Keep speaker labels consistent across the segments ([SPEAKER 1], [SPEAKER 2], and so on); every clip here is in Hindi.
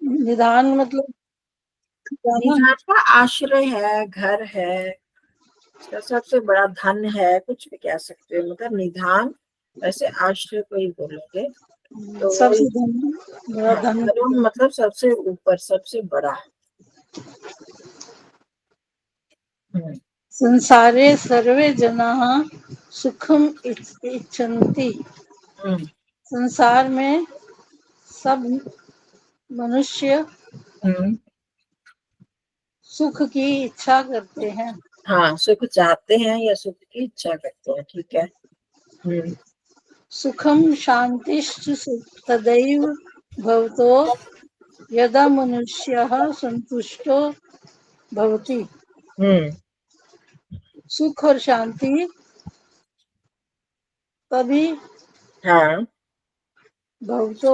[SPEAKER 1] निधान मतलब खजाना।
[SPEAKER 2] निधान का आश्रय है, घर है, उसका सबसे बड़ा धन है, कुछ भी कह सकते हो। मतलब निधान ऐसे आश्रय को ही बोलेंगे। तो वो
[SPEAKER 1] सबसे धन, बड़ा
[SPEAKER 2] हाँ,
[SPEAKER 1] धन।
[SPEAKER 2] धर्म मतलब सबसे ऊपर, सबसे बड़ा।
[SPEAKER 1] संसारे सर्वे जनाः सुखम इच्छन्ति।
[SPEAKER 2] हम्म
[SPEAKER 1] संसार में सब मनुष्य
[SPEAKER 2] हम्म
[SPEAKER 1] सुख की इच्छा करते हैं।
[SPEAKER 2] हाँ, सुख चाहते हैं या सुख की इच्छा करते हैं, ठीक है।
[SPEAKER 1] सुखम शांतिश्च तदैव भवतो यदा मनुष्यः संतुष्टो भवति।
[SPEAKER 2] हम्म
[SPEAKER 1] सुख और शांति तभी
[SPEAKER 2] हाँ
[SPEAKER 1] भवतो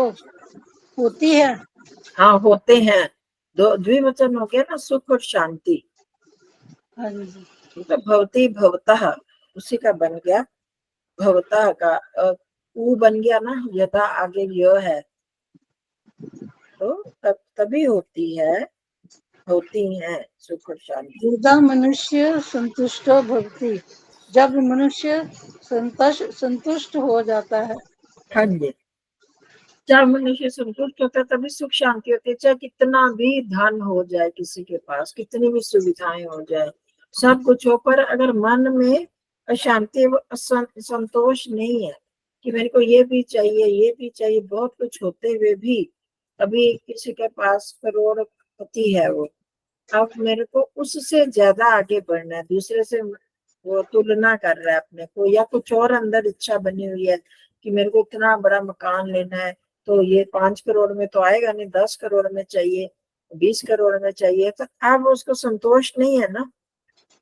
[SPEAKER 1] होती है।
[SPEAKER 2] हाँ, होते हैं। दो द्विवचन हो गया ना, सुख और शांति।
[SPEAKER 1] हाँ जी।
[SPEAKER 2] मतलब भवती भवतः, उसी का बन गया। भवतः का ऊ बन गया ना, यथा आगे य है, तो तभी होती है सुख और शांति।
[SPEAKER 1] यदा मनुष्य संतुष्टो भवति, जब मनुष्य संतुष्ट हो जाता है।
[SPEAKER 2] हाँ जी, जब मनुष्य संतुष्ट होता है तभी सुख शांति होती है। चाहे कितना भी धन हो जाए किसी के पास, कितनी भी सुविधाएं हो जाए, सब कुछ हो, पर अगर मन में अशांति व संतोष नहीं है कि मेरे को ये भी चाहिए, ये भी चाहिए, बहुत कुछ होते हुए भी अभी किसी के पास करोड़पति है वो, अब मेरे को उससे ज्यादा आगे बढ़ना है, दूसरे से वो तुलना कर रहा है अपने को, या कुछ और अंदर इच्छा बनी हुई है कि मेरे को इतना बड़ा मकान लेना है, तो ये 5 करोड़ में तो आएगा नहीं, 10 करोड़ में चाहिए, 20 करोड़ में चाहिए। तो अब उसको संतोष नहीं है ना,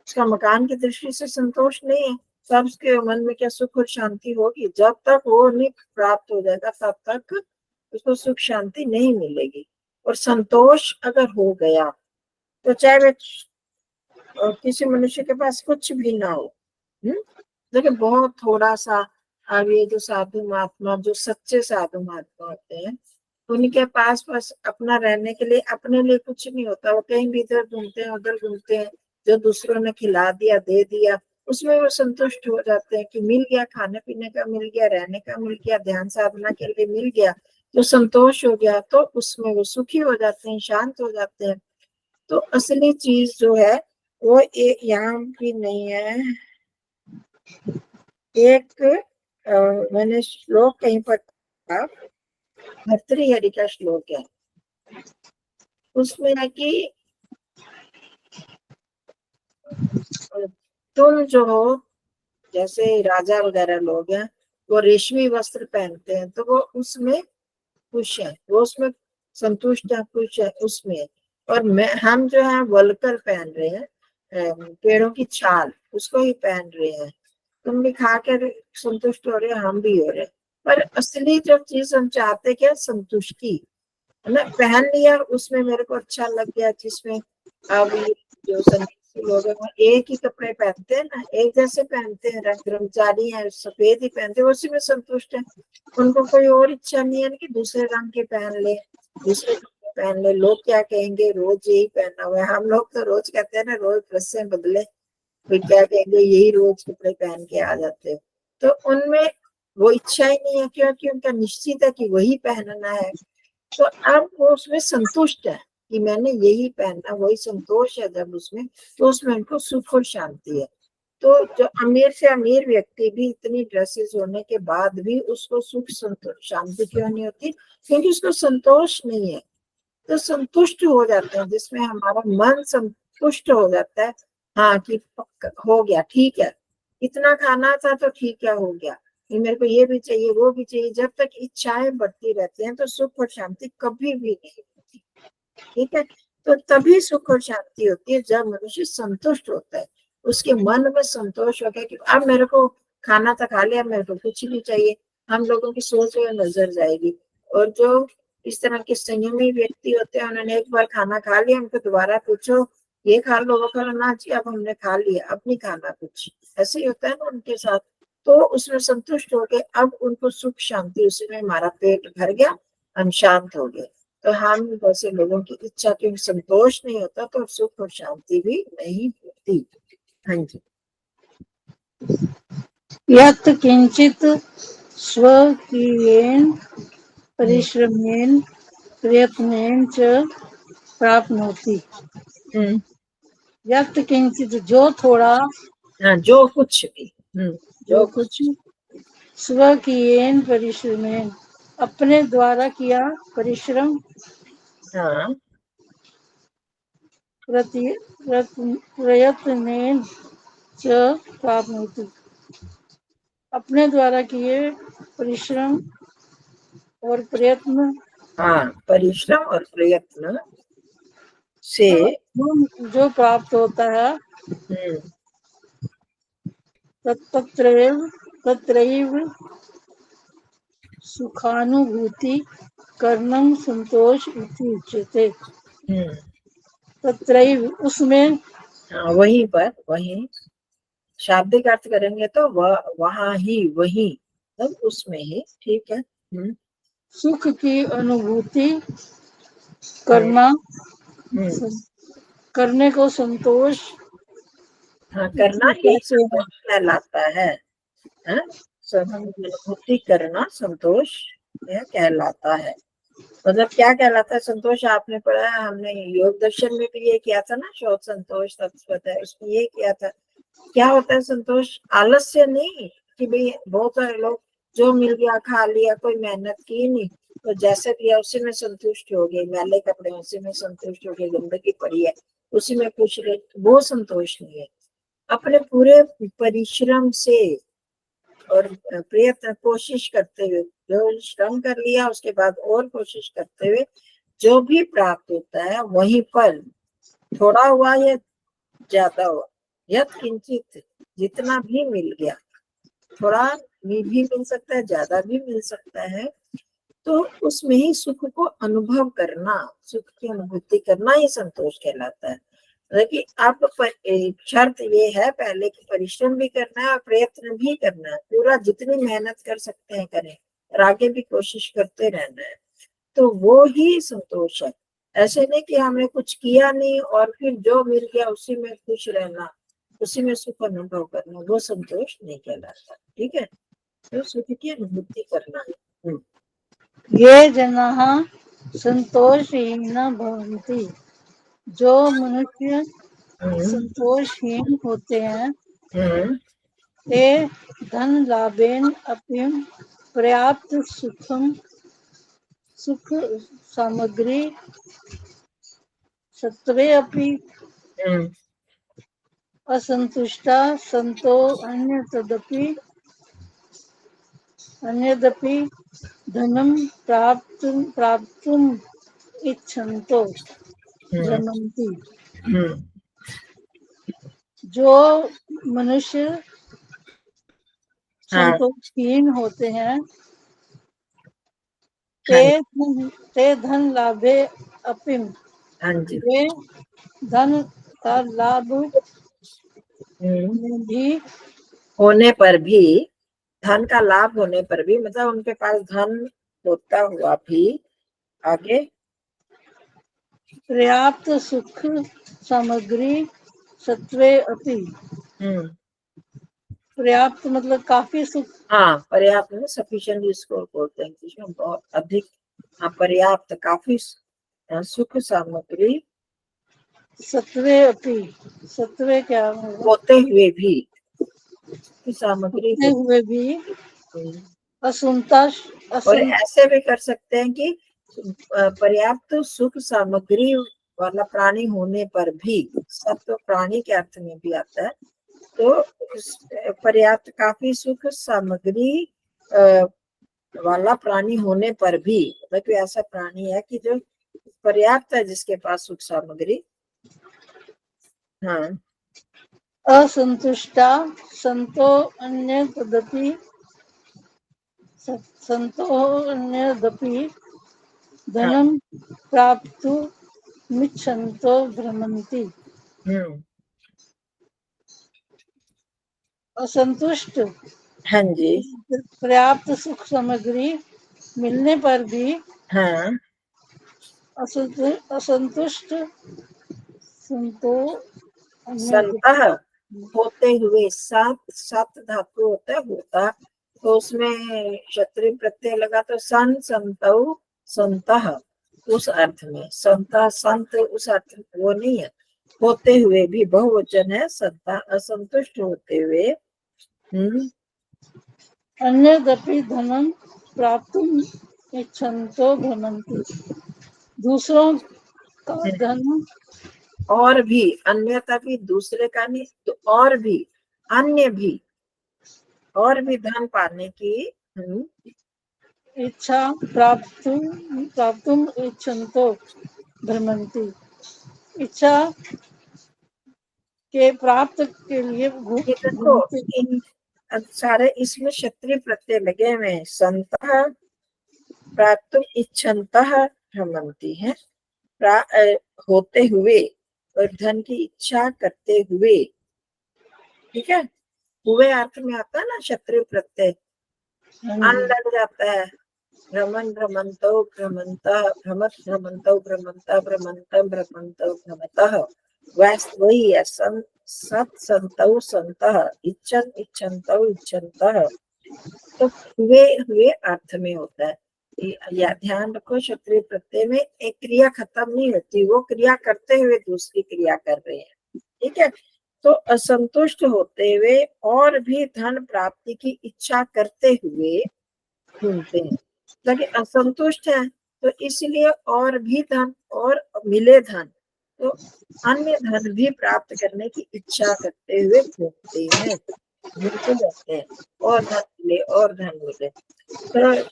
[SPEAKER 2] उसका मकान की दृष्टि से संतोष नहीं है। तब उसके मन में क्या सुख और शांति होगी? जब तक वो नहीं प्राप्त हो जाएगा तब तक उसको सुख शांति नहीं मिलेगी। और संतोष अगर हो गया तो चाहे वे किसी मनुष्य के पास कुछ भी ना हो, देखिए बहुत थोड़ा सा, अब ये जो साधु महात्मा, जो सच्चे साधु महात्मा होते हैं, उनके पास बस अपना रहने के लिए, अपने लिए कुछ नहीं होता, वो कहीं भी इधर घूमते हैं उधर घूमते हैं, जो दूसरों ने खिला दिया दे दिया उसमें वो संतुष्ट हो जाते हैं कि मिल गया, खाने पीने का मिल गया, रहने का मिल गया, ध्यान साधना के लिए मिल गया, तो संतोष हो गया, तो उसमें वो सुखी हो जाते हैं, शांत हो जाते हैं। तो असली चीज जो है वो एक यहाँ भी नहीं है। एक मैंने श्लोक कहीं पर था, भर्तृहरि का श्लोक है, उसमें है कि तुम जो हो, जैसे राजा वगैरह लोग हैं, वो रेशमी वस्त्र पहनते हैं तो वो उसमें खुश है, वो उसमें संतुष्ट है, खुश है उसमें। और हम जो है वलकर पहन रहे हैं, पेड़ों की छाल, उसको ही पहन रहे हैं। तुम भी खा कर संतुष्ट हो रहे हो, हम भी हो रहे हैं, पर असली जो चीज हम चाहते क्या, संतुष्टि है ना। पहन लिया, उसमें मेरे को अच्छा लग गया, जिसमें अब ये जो सन्यासी लोग हैं वो एक ही कपड़े पहनते हैं ना, एक जैसे पहनते हैं, रंग ब्रह्मचारी है सफेद ही पहनते हैं, उसी में संतुष्ट है। उनको कोई और इच्छा नहीं है कि दूसरे रंग के पहन ले, दूसरे कपड़े पहन ले, लोग क्या कहेंगे, रोज यही पहना हुआ है। हम लोग तो रोज कहते हैं ना, रोज ड्रेसें बदले, कोई क्या कहेंगे, यही रोज कपड़े पहन के आ जाते हो। तो उनमें वो इच्छा ही नहीं है, क्योंकि उनका निश्चित है कि वही पहनना है। तो अब वो उसमें संतुष्ट है कि मैंने यही पहनना, वही संतोष है जब उसमें, तो उसमें उनको सुख और शांति है। तो जो अमीर से अमीर व्यक्ति भी इतनी ड्रेसेस होने के बाद भी उसको सुख संतोष शांति क्यों नहीं होती? क्योंकि उसको संतोष नहीं है। तो संतुष्ट हो जाते हैं, जिसमें हमारा मन संतुष्ट हो जाता है, हाँ कि हो गया, ठीक है, इतना खाना था तो ठीक है, हो गया, ये मेरे को ये भी चाहिए, वो भी चाहिए। जब तक इच्छाएं बढ़ती रहती हैं तो सुख और शांति कभी भी नहीं होती, ठीक है। तो तभी सुख और शांति होती है जब मनुष्य संतुष्ट होता है, उसके मन में संतोष होता है कि अब मेरे को खाना तो खा लिया, मेरे को कुछ नहीं चाहिए। हम लोगों की सोच में नजर जाएगी। और जो इस तरह के संयमी व्यक्ति होते हैं, उन्होंने एक बार खाना खा लिया, उनको दोबारा पूछो ये खा लो, वो खा लो, ना जी अब हमने खा लिया, अब नहीं खाना कुछ, ऐसे ही होता है ना उनके साथ। तो उसमें संतुष्ट हो गए, अब उनको सुख शांति, उसमें हमारा पेट भर गया, हम शांत हो गए। तो हम जैसे लोगों की इच्छा के संतोष नहीं होता तो सुख और शांति भी नहीं होती। हाँ जी।
[SPEAKER 1] यत् किंचित स्वकीयेन परिश्रमेण प्रयत्नेन च प्राप्नोति।
[SPEAKER 2] हम्म।
[SPEAKER 1] यत् किंचित जो थोड़ा,
[SPEAKER 2] हाँ, जो कुछ भी।
[SPEAKER 1] जो
[SPEAKER 2] जो
[SPEAKER 1] कुछ, स्वकीयेन परिश्रमेण अपने द्वारा किया परिश्रम,
[SPEAKER 2] हाँ।
[SPEAKER 1] प्रयत्नेन च प्राप्नोति अपने द्वारा किए परिश्रम और प्रयत्न
[SPEAKER 2] हाँ, परिश्रम और प्रयत्न से
[SPEAKER 1] जो प्राप्त होता है,
[SPEAKER 2] हम्म,
[SPEAKER 1] तत्रैव तत्रैव सुखानुभूति कर्णं संतोष इति उच्यते।
[SPEAKER 2] हम्म,
[SPEAKER 1] तत्रैव उसमें,
[SPEAKER 2] हाँ, वहीं पर, वहीं शाब्दिक अर्थ करेंगे तो वहां ही, वही, तब उसमें ही। ठीक है।
[SPEAKER 1] सुख की अनुभूति
[SPEAKER 2] हम्म,
[SPEAKER 1] करना,
[SPEAKER 2] हम्म,
[SPEAKER 1] करने को संतोष
[SPEAKER 2] हाँ, करना
[SPEAKER 1] इति
[SPEAKER 2] यही
[SPEAKER 1] कहते हैं।
[SPEAKER 2] संतोष कहलाता है। हाँ? अनुभूति करना संतोष यह कहलाता है। मतलब क्या कहलाता है संतोष? आपने पढ़ा है, हमने योग दर्शन में भी ये किया था ना, शौच संतोष तत्वत है, उसमें ये किया था। क्या होता है संतोष? आलस्य नहीं कि भाई बहुत सारे लोग जो मिल गया खा लिया, कोई मेहनत की नहीं, तो जैसे दिया उसी में संतुष्ट हो गए, मैले कपड़े उसी में संतुष्ट हो गए, गंदगी पड़ी है उसी में खुश रहे, वो संतोष नहीं है। अपने पूरे परिश्रम से और प्रयत्न कोशिश करते हुए, जो श्रम कर लिया उसके बाद और कोशिश करते हुए जो भी प्राप्त होता है वहीं पर, थोड़ा हुआ या ज्यादा हुआ, यत किंचित जितना भी मिल गया, थोड़ा भी मिल सकता है, ज्यादा भी मिल सकता है, तो उसमें ही सुख को अनुभव करना, सुख की अनुभूति करना ही संतोष कहलाता है। देखिए, आप एक शर्त ये है पहले कि परिश्रम भी करना है और प्रयत्न भी करना है, पूरा जितनी मेहनत कर सकते हैं करें और आगे भी कोशिश करते रहना है, तो वो ही संतोष है। ऐसे नहीं कि हमने कुछ किया नहीं और फिर जो मिल गया उसी में खुश रहना, उसी में सुख अनुभव करना, वो संतोष नहीं कहलाता। ठीक है, तो सुख की अनुभूति करना है।
[SPEAKER 1] ये जनाः संतोषहीन भवन्ति, जो मनुष्य
[SPEAKER 2] हम्म,
[SPEAKER 1] संतोषहीन होते हैं,
[SPEAKER 2] हम्म,
[SPEAKER 1] ते धन लाभेन अपि पर्याप्त सुख सामग्री सत्त्वे अपि
[SPEAKER 2] हम्म,
[SPEAKER 1] असंतुष्टा सन्तो अन्यदपि धनं प्राप्तुम् इच्छन्तो
[SPEAKER 2] हम्म,
[SPEAKER 1] भ्रमन्ति।
[SPEAKER 2] हम्म,
[SPEAKER 1] जो मनुष्य
[SPEAKER 2] हाँ,
[SPEAKER 1] संतोषहीन होते हैं,
[SPEAKER 2] हाँ,
[SPEAKER 1] ते धन लाभे अपि,
[SPEAKER 2] हाँ जी।
[SPEAKER 1] वे धन का लाभ
[SPEAKER 2] हम्म,
[SPEAKER 1] में भी
[SPEAKER 2] होने पर भी, धन का लाभ होने पर भी, मतलब उनके पास धन होता हुआ भी आगे,
[SPEAKER 1] पर्याप्त सुख सामग्री सत्वे अपि।
[SPEAKER 2] हम्म,
[SPEAKER 1] पर्याप्त मतलब काफी सुख,
[SPEAKER 2] हाँ, पर्याप्त में सफिशिएंट जिसको बोलते हैं, जिसमें बहुत अधिक, हाँ, पर्याप्त, काफी सुख सामग्री
[SPEAKER 1] सत्वे अपि, सत्वे क्या होगा,
[SPEAKER 2] होते हुए भी, की सामग्री
[SPEAKER 1] होते
[SPEAKER 2] होती
[SPEAKER 1] हुए भी
[SPEAKER 2] है।
[SPEAKER 1] असंतोष
[SPEAKER 2] और
[SPEAKER 1] असं
[SPEAKER 2] ऐसे भी कर सकते हैं कि पर्याप्त सुख सामग्री वाला प्राणी होने पर भी, सब तो प्राणी के अर्थ में भी आता है, तो पर्याप्त काफी सुख सामग्री वाला प्राणी होने पर भी, मतलब कोई ऐसा प्राणी है कि जो पर्याप्त है जिसके पास सुख सामग्री, हाँ,
[SPEAKER 1] असंतुष्टा संतो अन्य तदपि, संतो अन्यदपि
[SPEAKER 2] हाँ,
[SPEAKER 1] धनं प्राप्तुमिच्छन्तो भ्रमन्ति।
[SPEAKER 2] हम्म,
[SPEAKER 1] असंतुष्ट,
[SPEAKER 2] हाँ जी,
[SPEAKER 1] पर्याप्त सुख सामग्री मिलने पर भी
[SPEAKER 2] हाँ,
[SPEAKER 1] असंतुष्ट संतो
[SPEAKER 2] संतः होते हुए, सात सात धातु होता है होता, तो उसमें क्षत्रिय प्रत्यय लगा तो सन संतौ संतः उस अर्थ में, संता संत उस अर्थ में वो नहीं है। होते हुए भी बहुवचन है, संता असंतुष्ट होते हुए।
[SPEAKER 1] अन्यदपि धनं प्राप्तुम इच्छन्तो भ्रमन्ति। दूसरों का धन
[SPEAKER 2] और भी, अन्यथा भी, दूसरे का नहीं तो और भी, अन्य भी, और भी धन पाने की
[SPEAKER 1] इच्छा प्राप्तुम इच्छन्तो भ्रमन्ति। इच्छा के प्राप्त के लिए
[SPEAKER 2] ये देखो
[SPEAKER 1] घूमते।
[SPEAKER 2] इन सारे इसमें क्षत्रिय प्रत्यय लगे हुए हैं। संतः प्राप्तुम इच्छन्तः भ्रमन्ति है, होते हुए और धन की इच्छा करते हुए, ठीक है। हुए अर्थ में आता है ना क्षत्रिय प्रत्यय, अन लग जाता है। भ्रमण भ्रमंतो भ्रमंता भ्रमत भ्रमंतो भ्रमंता भ्रमंतम भ्रमंतो भ्रमतः, वही है सत संतौ संतः, इच्छन इच्छन्तौ इच्छन्तः, तो हुए अर्थ में होता है। या ध्यान रखो, क्षत्रिय प्रत्यय में एक क्रिया खत्म नहीं होती, वो क्रिया करते हुए दूसरी क्रिया कर रहे हैं, ठीक है। तो असंतुष्ट होते हुए और भी धन प्राप्ति की इच्छा करते हुए घूमते हैं। लेकिन असंतुष्ट है तो इसलिए और भी धन और मिले धन, तो अन्य धन भी प्राप्त करने की इच्छा करते हुए घूमते हैं, घूमते रहते हैं, और धन मिले और धन मिले। तो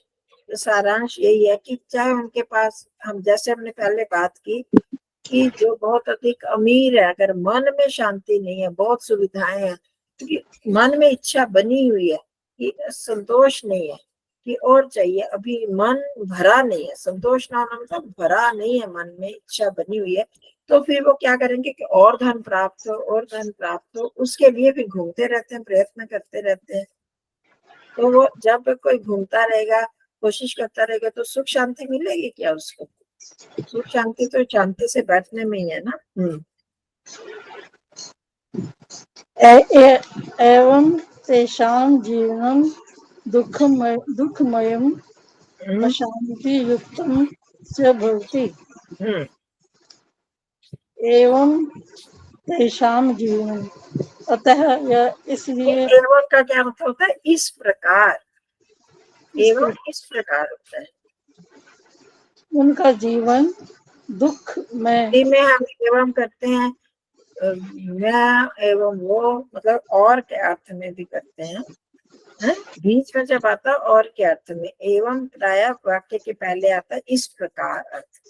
[SPEAKER 2] सारांश यही है कि चाहे उनके पास, हम जैसे हमने पहले बात की कि जो बहुत अधिक अमीर है, अगर मन में शांति नहीं है, बहुत सुविधाएं हैं, क्योंकि मन में इच्छा बनी हुई है कि संतोष नहीं है कि और चाहिए, अभी मन भरा नहीं है, संतोष ना होना मतलब भरा नहीं है, मन में इच्छा बनी हुई है, तो फिर वो क्या करेंगे कि और धन प्राप्त हो और धन प्राप्त हो, उसके लिए भी घूमते रहते हैं, प्रयत्न करते रहते हैं। तो वो जब कोई घूमता रहेगा, कोशिश करता रहेगा, तो सुख शांति मिलेगी क्या उसको? सुख शांति तो शांति से बैठने में ही है ना।
[SPEAKER 1] एवं तेषां जीवनं दुःखमयम् अशांति युक्तं च भवति। एवं तेषां जीवनं, अतः यह इसलिए
[SPEAKER 2] एवं का क्या मतलब होता है? इस प्रकार, एवं इस प्रकार होता है।
[SPEAKER 1] उनका जीवन दुख में
[SPEAKER 2] हम एवं करते हैं, मैं एवं वो, मतलब और के अर्थ में भी करते हैं, बीच में जब आता और के अर्थ में, एवं प्रायः वाक्य के पहले आता है इस प्रकार अर्थ।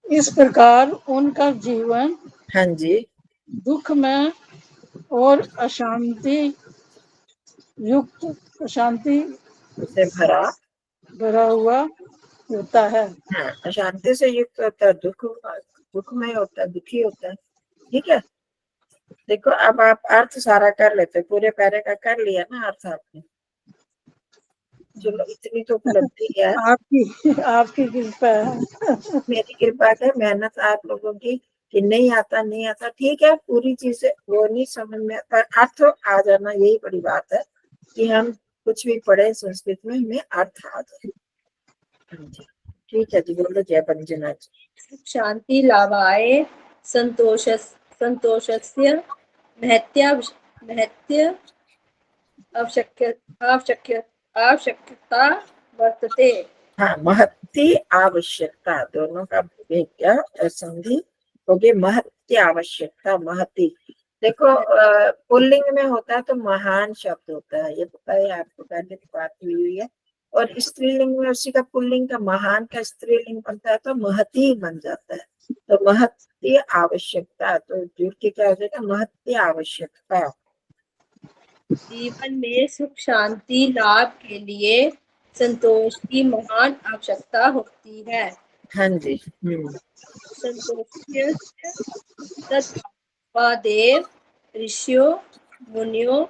[SPEAKER 1] इस प्रकार उनका जीवन,
[SPEAKER 2] हाँ जी,
[SPEAKER 1] दुख में और अशांति युक्त, अशांति
[SPEAKER 2] से
[SPEAKER 1] भरा हुआ होता है।
[SPEAKER 2] हाँ, अशांति से युक्त होता है, दुख में होता है, दुखी होता है, ठीक है। देखो अब आप अर्थ सारा कर लेते, पूरे पैरे का कर लिया ना अर्थ आपने, चलो इतनी तो उपलब्धि है।
[SPEAKER 1] आपकी कृपा है।
[SPEAKER 2] मेरी कृपा है, मेहनत आप लोगों की, कि नहीं आता ठीक है, पूरी चीजें वो नहीं समझ में, पर अर्थ आ जाना यही बड़ी बात है, कि हम कुछ भी पढ़े संस्कृत में हमें अर्थ आ जाए। ठीक है जी, बोलो जय पंजना जी।
[SPEAKER 3] शांति लाभाय संतोषस्य महत्य आवश्यकता वर्तते।
[SPEAKER 2] हाँ, महत्ति आवश्यकता, दोनों का संधि होगी, महत्य आवश्यकता, महती। देखो पुल्लिंग में होता है तो महान शब्द होता है, ये पता है आपको, पहले बात हुई है। और स्त्रीलिंग में उसी का पुल्लिंग का महान का स्त्रीलिंग बनता है तो महती बन जाता है। तो महत्य आवश्यकता, तो जुड़ के क्या हो जाएगा, महत्य आवश्यकता।
[SPEAKER 3] जीवन में सुख शांति लाभ के लिए संतोष की महान आवश्यकता होती है।
[SPEAKER 2] हाँ जी।
[SPEAKER 3] संतोष्य तत्वादेव ऋषियों मुनियों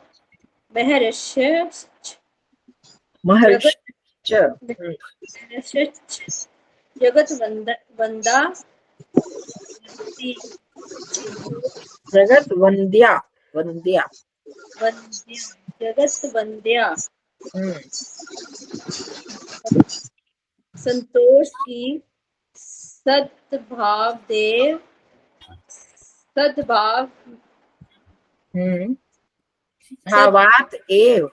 [SPEAKER 3] महर्षिश्च जगत वंदा वंदी,
[SPEAKER 2] जगत वंद्या, वंद्या।
[SPEAKER 3] वंद्या, जगत वंद्या।
[SPEAKER 2] हम्म।
[SPEAKER 3] संतोष की सद्भाव देव, सद्भाव
[SPEAKER 2] हम्म।
[SPEAKER 3] सद
[SPEAKER 2] भावात एव,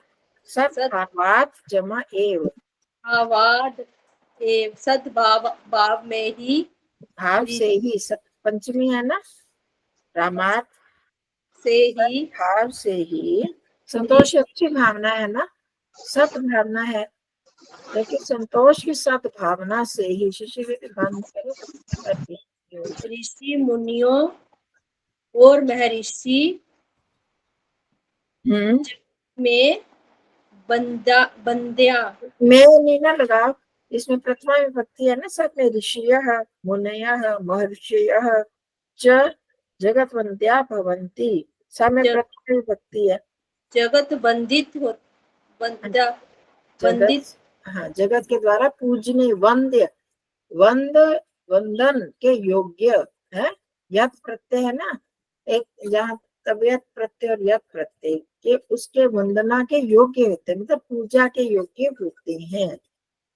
[SPEAKER 2] सब
[SPEAKER 3] सद
[SPEAKER 2] भावात जमा एव,
[SPEAKER 3] भावाद एव, सद्भाव भाव में ही
[SPEAKER 2] भाव से ही, सब पंचमी है ना, रामात
[SPEAKER 3] से ही
[SPEAKER 2] भाव से ही। संतोष अच्छी भावना है ना, सत भावना है, लेकिन संतोष की सत भावना से ही, शिशि बंद करो।
[SPEAKER 3] ऋषि मुनियों और महर्षि में बंद्या।
[SPEAKER 2] मैं नहीं ना लगाओ, इसमें प्रथमा विभक्ति है ना, सब में ऋषियः मुनयः महर्षयः च जगतवंद्या भवन्ति, सब में प्रथमा विभक्ति है।
[SPEAKER 3] जगत बंदित हो, बंदा बंदित,
[SPEAKER 2] जगत, हाँ, जगत के द्वारा पूजनीय, वंद्य, वंद, वंदन के योग्य है। यत प्रत्यय है ना, एक जहाँ तबियत प्रत्यय और यत प्रत्यय के उसके वंदना के योग्य होते हैं, मतलब पूजा के योग्य होते हैं।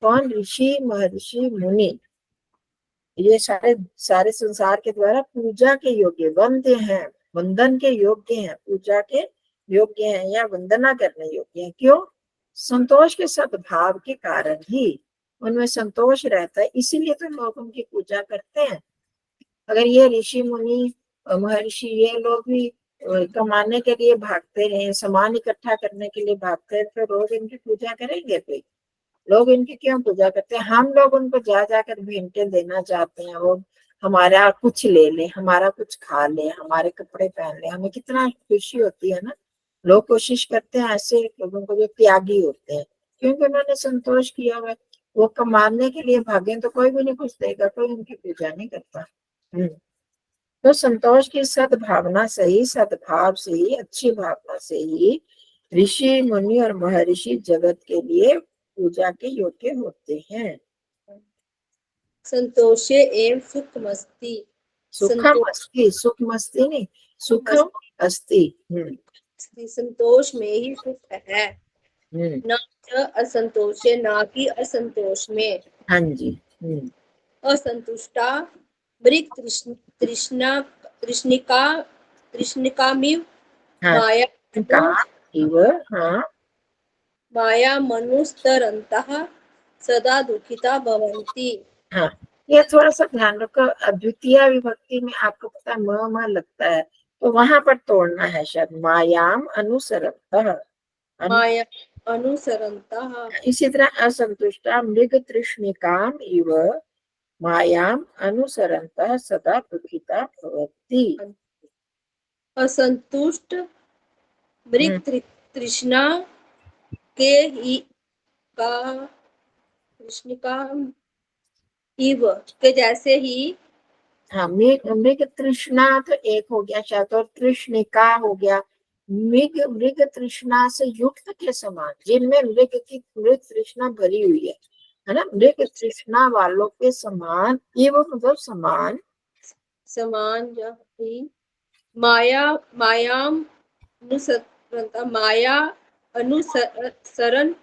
[SPEAKER 2] कौन? ऋषि महर्षि मुनि, ये सारे सारे संसार के द्वारा पूजा के योग्य, वंद्य हैं, वंदन के योग्य हैं, पूजा के योग्य हैं या वंदना करने योग्य हैं। क्यों? संतोष के सद्भाव के कारण ही उनमें संतोष रहता है, इसीलिए तो लोग उनकी पूजा करते हैं। अगर ये ऋषि मुनि महर्षि ये लोग भी कमाने के लिए भागते रहे, सामान इकट्ठा करने के लिए भागते हैं, तो लोग इनकी पूजा करेंगे? कोई लोग इनकी क्यों पूजा करते हैं? हम लोग उनको जा जाकर भेंटे देना चाहते हैं, वो हमारा कुछ ले ले, हमारा कुछ खा ले, हमारे कपड़े पहन ले, हमें कितना खुशी होती है ना। लोग कोशिश करते हैं ऐसे लोगों को जो त्यागी होते हैं, क्योंकि उन्होंने संतोष किया हुआ। वो कमाने के लिए भागे तो कोई भी नहीं कुछ देगा, कोई उनकी पूजा नहीं करता। तो संतोष की सद्भावना से ही, सद्भाव से ही, अच्छी भावना से ही ऋषि मुनि और महर्षि जगत के लिए पूजा के योग्य होते हैं।
[SPEAKER 3] संतोषे एवं सुख मस्ती,
[SPEAKER 2] सुखम अस्ति, सुख मस्ती नहीं, सुखम अस्ति।
[SPEAKER 3] संतोष में ही सुख है, न असंतोषे, ना कि असंतोष में।
[SPEAKER 2] हाँ जी।
[SPEAKER 3] असंतुष्टा मृग तृष्णा तृष्णिका तृष्णिकामिव माया
[SPEAKER 2] हाँ, माया
[SPEAKER 3] मनुस्तरन्तः सदा दुखिता भवन्ति।
[SPEAKER 2] हाँ, ये थोड़ा सा ध्यान रखो, अद्वितीय विभक्ति में आपको पता है म लगता है, तो वहां पर तोड़ना है शायद, मायाम अनुसरन्तः,
[SPEAKER 3] माया अनुसरन्तः।
[SPEAKER 2] इसी तरह असंतुष्टा मृग तृष्णिकाम इव मायाम अनुसरन्तः सदा दुखिता भवन्ति।
[SPEAKER 3] असंतुष्ट मृग तृष्णा के ही का तृष्णिका इव के जैसे ही।
[SPEAKER 2] हाँ, मृग तृष्णा तो एक हो गया शायद, और तृष्णिका हो गया। मृग, मृग तृष्णा से युक्त के समान, जिनमें मृग तृष्णा भरी हुई है ना, मृग तृष्णा वालों के समान, ये वो मतलब समान,
[SPEAKER 3] समान ही माया मायाम माया अनुसरण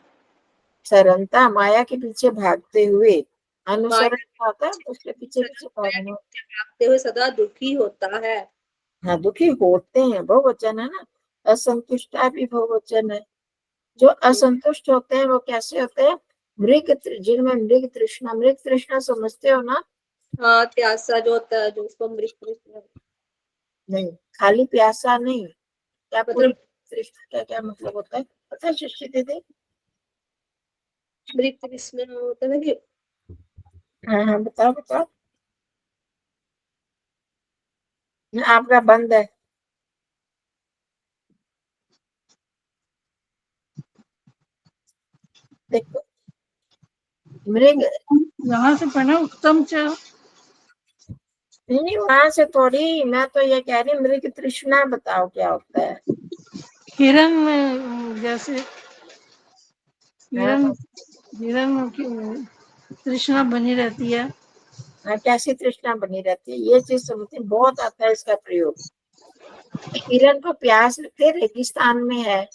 [SPEAKER 2] सरलता, माया के पीछे भागते हुए, अनुसरण होता है उसके पीछे पीछे भागना।
[SPEAKER 3] भागते हुए सदा दुखी होता है।
[SPEAKER 2] हाँ, दुखी होते हैं, बहुवचन है ना, असंतुष्टा भी बहुवचन है। जो असंतुष्ट होते हैं वो कैसे होते हैं? जिनमें मृग तृष्णा समझते हो ना?
[SPEAKER 3] हाँ, प्यासा जो होता है, जो उसको मृग तृष्णा।
[SPEAKER 2] नहीं, खाली प्यासा नहीं, क्या पूरी
[SPEAKER 3] मतलब
[SPEAKER 2] तृष्णा, क्या क्या मतलब होता है पता है शिष्य दीदी?
[SPEAKER 3] मृग तृष्णा होता है कि
[SPEAKER 2] हाँ हाँ, बताओ बताओ। आपका बंद है। देखो, मृग,
[SPEAKER 1] यहाँ से पढ़ना उत्तम च,
[SPEAKER 2] नहीं वहां से थोड़ी, मैं तो ये कह रही मृग तृष्णा बताओ क्या होता है।
[SPEAKER 1] हिरण में जैसे
[SPEAKER 2] हाँ,
[SPEAKER 1] हिरण हिरण की तृष्णा बनी रहती है।
[SPEAKER 2] कैसी तृष्णा बनी रहती है, ये चीज समझते हैं। बहुत आता है इसका प्रयोग। हिरण को प्यास लगती है, रेगिस्तान में है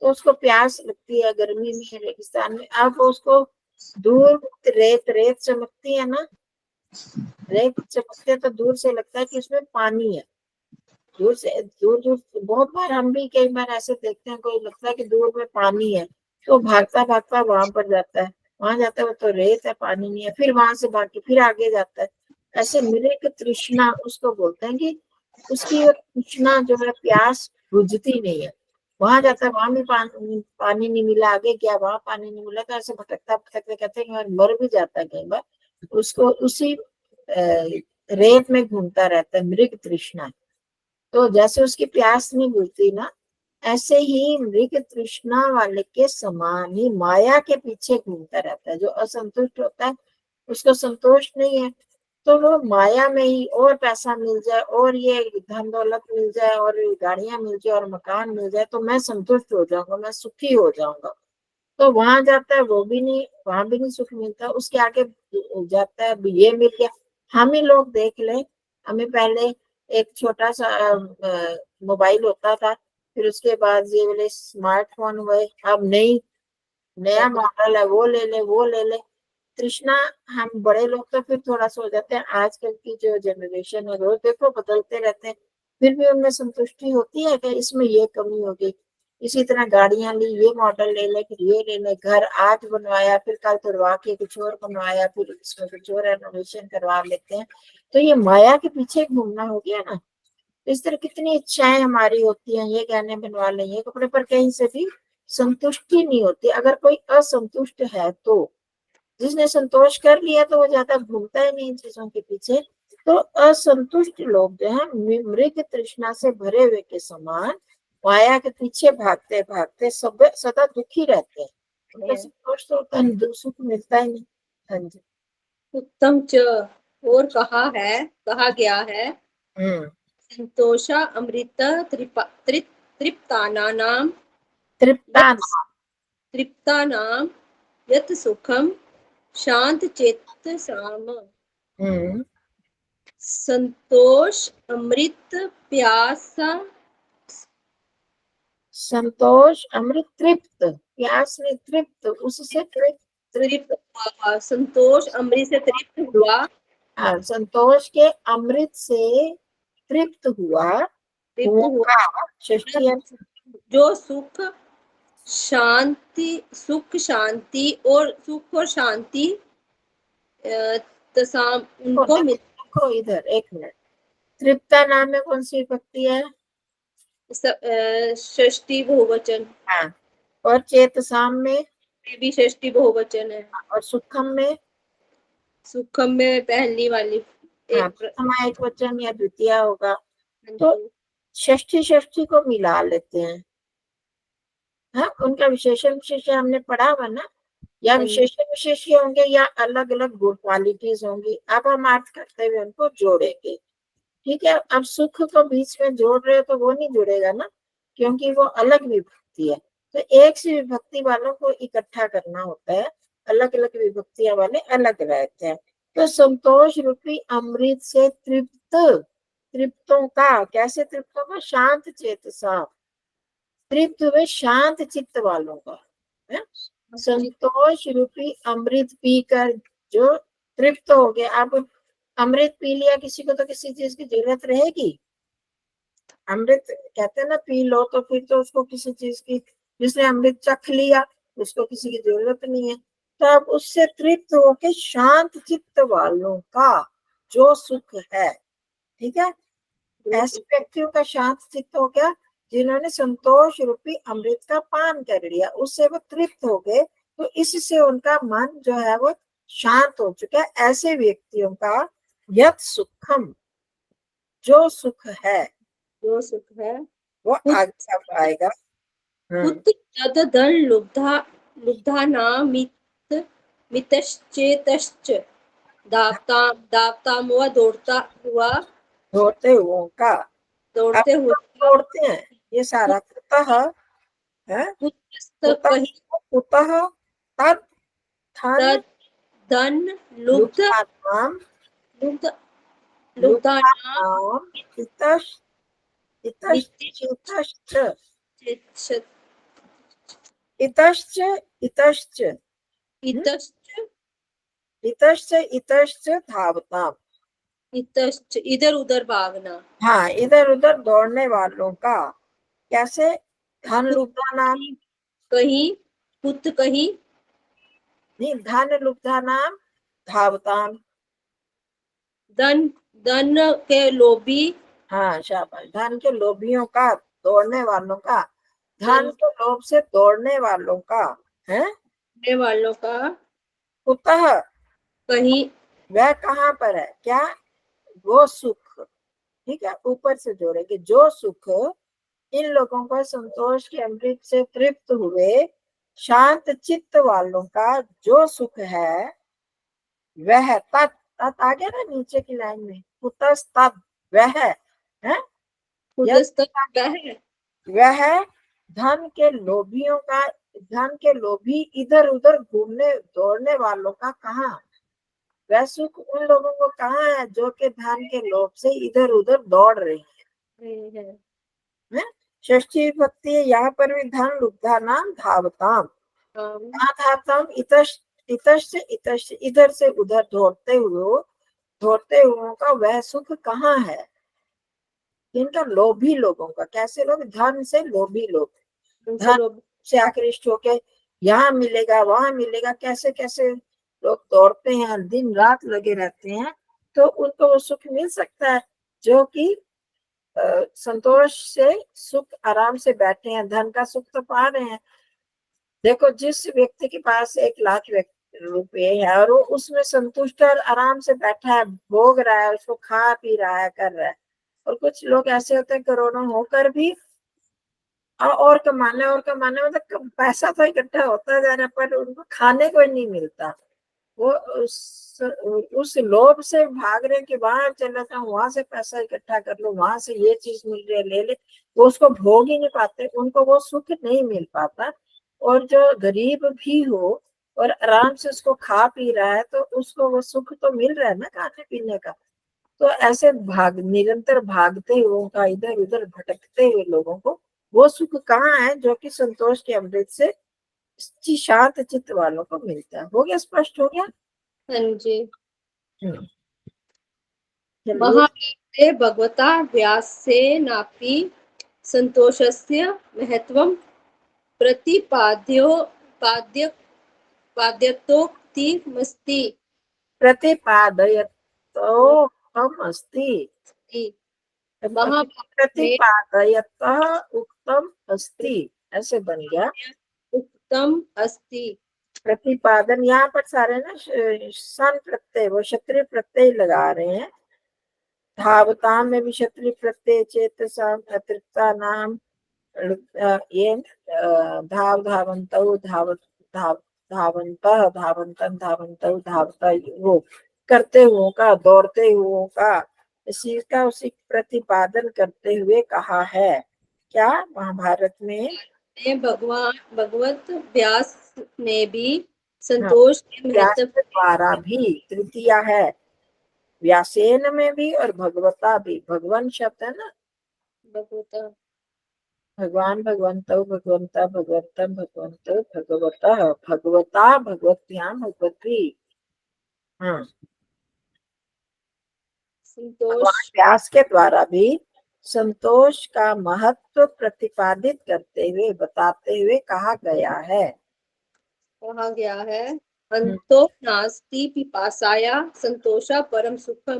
[SPEAKER 2] तो उसको प्यास लगती है, गर्मी में, रेगिस्तान में। अब उसको दूर रेत रेत चमकती है ना, रेत चमकते तो दूर से लगता है कि उसमें पानी है। दूर से, दूर दूर बहुत बार हम भी कई बार ऐसे देखते हैं, कोई लगता है कि दूर में पानी है तो भागता भागता वहां पर जाता है, वहां जाता है वो तो रेत है, पानी नहीं है, फिर वहां से भाग के फिर आगे जाता है। ऐसे मृग तृष्णा उसको बोलते हैं कि उसकी वो तृष्णा जो है, प्यास बुझती नहीं है। वहां जाता है, वहां भी पानी नहीं मिला, आगे गया वहां पानी नहीं मिला, तो ऐसे भटकता भटकते कहते हैं मर भी जाता है कई बार। उसको उसी रेत में घूमता रहता है, मृग तृष्णा। तो जैसे उसकी प्यास नहीं बुझती ना, ऐसे ही मृग तृष्णा वाले के समान ही माया के पीछे घूमता रहता है। जो असंतुष्ट होता है, उसको संतोष नहीं है, तो वो माया में ही, और पैसा मिल जाए, और ये धन दौलत मिल जाए, और गाड़ियां मिल जाए, और मकान मिल जाए, तो मैं संतुष्ट हो जाऊंगा, मैं सुखी हो जाऊंगा। तो वहां जाता है, वो भी नहीं, वहां भी नहीं सुख मिलता। उसके आगे जाता है, ये मिल गया। हम ही लोग देख ले, हमें पहले एक छोटा सा मोबाइल होता था, फिर उसके बाद ये वाले स्मार्टफोन हुए, अब नई नया मॉडल है, वो ले ले, वो ले ले। तृष्णा, हम बड़े लोग तो फिर थोड़ा सा हो जाते हैं, आजकल की जो जनरेशन है रोज देखो बदलते रहते हैं, फिर भी उनमें संतुष्टि होती है कि इसमें ये कमी हो गई। इसी तरह गाड़ियां ली, ये मॉडल ले ले, फिर ये ले ले, घर आज बनवाया, फिर कल तुड़वा के कुछ और बनवाया, फिर इसमें कुछ और रेनोवेशन करवा लेते हैं। तो ये माया के पीछे घूमना हो गया ना। तो इस तरह कितनी इच्छाएं हमारी होती हैं, ये गहने बनवा लें, ये कपड़े, पर कहीं से भी संतुष्टि नहीं होती। अगर कोई असंतुष्ट है, तो जिसने संतोष कर लिया तो वो ज्यादा घूमता ही नहीं इन चीजों के पीछे। तो असंतुष्ट लोग जो है, मृग तृष्णा से भरे हुए के समान माया के पीछे भागते भागते सब सदा दुखी रहते हैं। उनको संतोष तो होता नहीं, सुख मिलता ही नहीं। हाँ जी।
[SPEAKER 3] उत्तम च, और कहा गया है, संतोषा अमृत तृप्तानानां
[SPEAKER 2] तृप्तान,
[SPEAKER 3] तृप्तानां यत् सुखम शांत चेतसाम। संतोष अमृत प्यासा,
[SPEAKER 2] संतोष अमृत तृप्त, प्यास में तृप्त, उससे तृप्त,
[SPEAKER 3] तृप्त हुआ, संतोष अमृत से तृप्त हुआ,
[SPEAKER 2] संतोष के अमृत से तृप्त हुआ,
[SPEAKER 3] तृप्त हुआ,
[SPEAKER 2] षष्ठी है।
[SPEAKER 3] जो सुख और शांति तसाम उनको मिल।
[SPEAKER 2] देखो इधर एक मिनट, तृप्ता नाम में कौन सी विभक्ति है?
[SPEAKER 3] षष्ठी बहुवचन।
[SPEAKER 2] हाँ, और चेतसाम में
[SPEAKER 3] भी षष्ठी बहुवचन है।
[SPEAKER 2] और सुखम में,
[SPEAKER 3] सुखम में पहली वाली
[SPEAKER 2] प्रथमा एक वचन या द्वितीय होगा। तो षष्ठी षष्ठी को मिला लेते हैं। हाँ, उनका विशेषण विशेषण हमने पढ़ा हुआ ना, या विशेषण विशेष्य होंगे या अलग अलग गुड क्वालिटीज होंगी। अब हम अर्थ करते हुए उनको जोड़ेंगे। ठीक है, अब सुख को बीच में जोड़ रहे हो तो वो नहीं जुड़ेगा ना, क्योंकि वो अलग विभक्ति है। तो एक सी विभक्ति वालों को इकट्ठा करना होता है, अलग अलग विभक्तियां वाले अलग रहते हैं। तो संतोष रूपी अमृत से तृप्त, तृप्तों का, कैसे तृप्तों का? शांत चेतसा, तृप्त हुए शांत चित्त वालों का है? संतोष रूपी अमृत पीकर जो तृप्त हो गए। अब अमृत पी लिया किसी को तो किसी चीज की जरूरत रहेगी? अमृत कहते हैं ना, पी लो, तो फिर तो उसको किसी चीज की, जिसने अमृत चख लिया उसको किसी की जरूरत नहीं है। तो अब उससे तृप्त होके शांत चित्त वालों का जो सुख है, ठीक है, ऐसे व्यक्तियों का शांत चित्त हो गया जिन्होंने संतोष रूपी अमृत का पान कर लिया, उससे वो तृप्त हो गए। तो इससे उनका मन जो है वो शांत हो चुका है। ऐसे व्यक्तियों का यत सुखम, जो सुख है, वो आगे अब आएगा।
[SPEAKER 3] तदधन लुब्धा नाम मितश्चेतश्च दावताम हुआ, दौड़ता हुआ,
[SPEAKER 2] दौड़ते हुओं का,
[SPEAKER 3] दौड़ते हुए,
[SPEAKER 2] दौड़ते हैं, ये सारा कुतः है,
[SPEAKER 3] कुतः कहीं
[SPEAKER 2] कुतः तद
[SPEAKER 3] धन लुब्ध
[SPEAKER 2] लुब्धानाम
[SPEAKER 3] लुब्ध लुब्धानाम
[SPEAKER 2] लुब्धानाम इतश्च इतश्च
[SPEAKER 3] इतश्च
[SPEAKER 2] इतश्च इतश्च
[SPEAKER 3] इतश्च
[SPEAKER 2] इतश्च इतश्च धावताम।
[SPEAKER 3] इतश्च इधर उधर भागना।
[SPEAKER 2] हाँ, इधर उधर दौड़ने वालों का। कैसे? धन लुब्धा नाम,
[SPEAKER 3] कहीं पुत कहीं
[SPEAKER 2] नहीं, धन लुब्धा नाम धावताम।
[SPEAKER 3] धन धन के लोभी
[SPEAKER 2] हाँ, शाबाश। धन के लोभियों का, दौड़ने वालों का, धन के लोभ से दौड़ने वालों का है।
[SPEAKER 3] करने वालों का
[SPEAKER 2] कुतः,
[SPEAKER 3] कहीं
[SPEAKER 2] वह कहाँ पर है? क्या? वो सुख, ठीक है, ऊपर से जोड़ेंगे, जो सुख इन लोगों को संतोष के अमृत से तृप्त हुए शांत चित्त वालों का जो सुख है, वह तत्, तत् आ गया ना नीचे की लाइन में, कुतस तत्, वह है
[SPEAKER 3] खुदस्त है।
[SPEAKER 2] वह धन के लोभियों का, धन के लोभी इधर उधर घूमने दौड़ने वालों का कहाँ? वह सुख उन लोगों को कहाँ है जो कि धन के लोभ से इधर उधर दौड़ रहे हैं। षष्ठी विभक्ति है, यहाँ पर भी धन लुब्धा नाम धावताम। कहाँ धावताम? इतश्च इधर से उधर दौड़ते हुए का वह सुख कहाँ है? इनका लोभी लोगों का। कैसे लोग? धन से लोभी लोग, धन से आकृष्ट होके यहाँ मिलेगा वहां मिलेगा, कैसे कैसे लोग दौड़ते हैं, दिन रात लगे रहते हैं, तो उनको वो सुख मिल सकता है जो कि संतोष से सुख आराम से बैठे हैं, धन का सुख तो पा रहे हैं। देखो, जिस व्यक्ति के पास 1,00,000 रुपए है और वो उसमें संतुष्ट और आराम से बैठा है, भोग रहा है, उसको खा पी रहा है, कर रहा है। और कुछ लोग ऐसे होते हैं करोड़ों होकर भी और कमाने मतलब पैसा तो इकट्ठा होता जा रहा है पर उनको खाने को नहीं मिलता। वो उस लोभ से भाग रहे कि वहां चला जाऊं, वहां से पैसा इकट्ठा कर लो, वहां से ये चीज मिल रही है ले ले, वो उसको भोग ही नहीं पाते, उनको वो सुख नहीं मिल पाता। और जो गरीब भी हो और आराम से उसको खा पी रहा है, तो उसको वो सुख तो मिल रहा है ना खाने पीने का। तो ऐसे निरंतर भागते हुए का, इधर उधर भटकते हुए लोगों को वो सुख कहाँ है जो कि संतोष के अमृत से शांत चित्त वालों को मिलता है। हो गया? स्पष्ट हो गया?
[SPEAKER 3] हाँ जी।
[SPEAKER 2] चलिए।
[SPEAKER 3] महावीरे भगवता व्यासेनापि संतोषस्य महत्वं प्रतिपाद्य पाद्यतोक्तिमस्ति।
[SPEAKER 2] प्रतिपादयतोक्तम् अस्ति। प्रतिपादयतः उक्तम अस्ति, ऐसे बन गया।
[SPEAKER 3] उक्तम अस्ति।
[SPEAKER 2] प्रतिपादन, यहाँ पर सारे ना सन प्रत्यय, वो क्षत्रिय प्रत्यय लगा रहे हैं। धावताम में भी क्षत्रिय प्रत्यय, चेतसा अतिरिक्ता नाम, ये धाव धावन्तौ धावन्तः धावन्तं धावन्तौ धावता, वो करते हुओं का, दौड़ते हुओं का, इसी का उसी प्रतिपादन करते हुए कहा है। क्या? महाभारत में
[SPEAKER 3] भगवत व्यास ने भी संतोष के महत्व
[SPEAKER 2] के द्वारा भी, तृतीया है, व्यासेन में भी और भगवता भी। भगवान शब्द है ना,
[SPEAKER 3] भगवता
[SPEAKER 2] भगवान, भगवंतो, भगवंता, भगवतम, भगवंतो, भगवतः, भगवता, भगवत्याम, भगवती। हाँ,
[SPEAKER 3] संतोष
[SPEAKER 2] भगवान व्यास के द्वारा भी संतोष का महत्व प्रतिपादित करते हुए, बताते हुए कहा गया है।
[SPEAKER 3] कहा गया है। अंतो नास्ति पिपासाया संतोषा परम सुखम।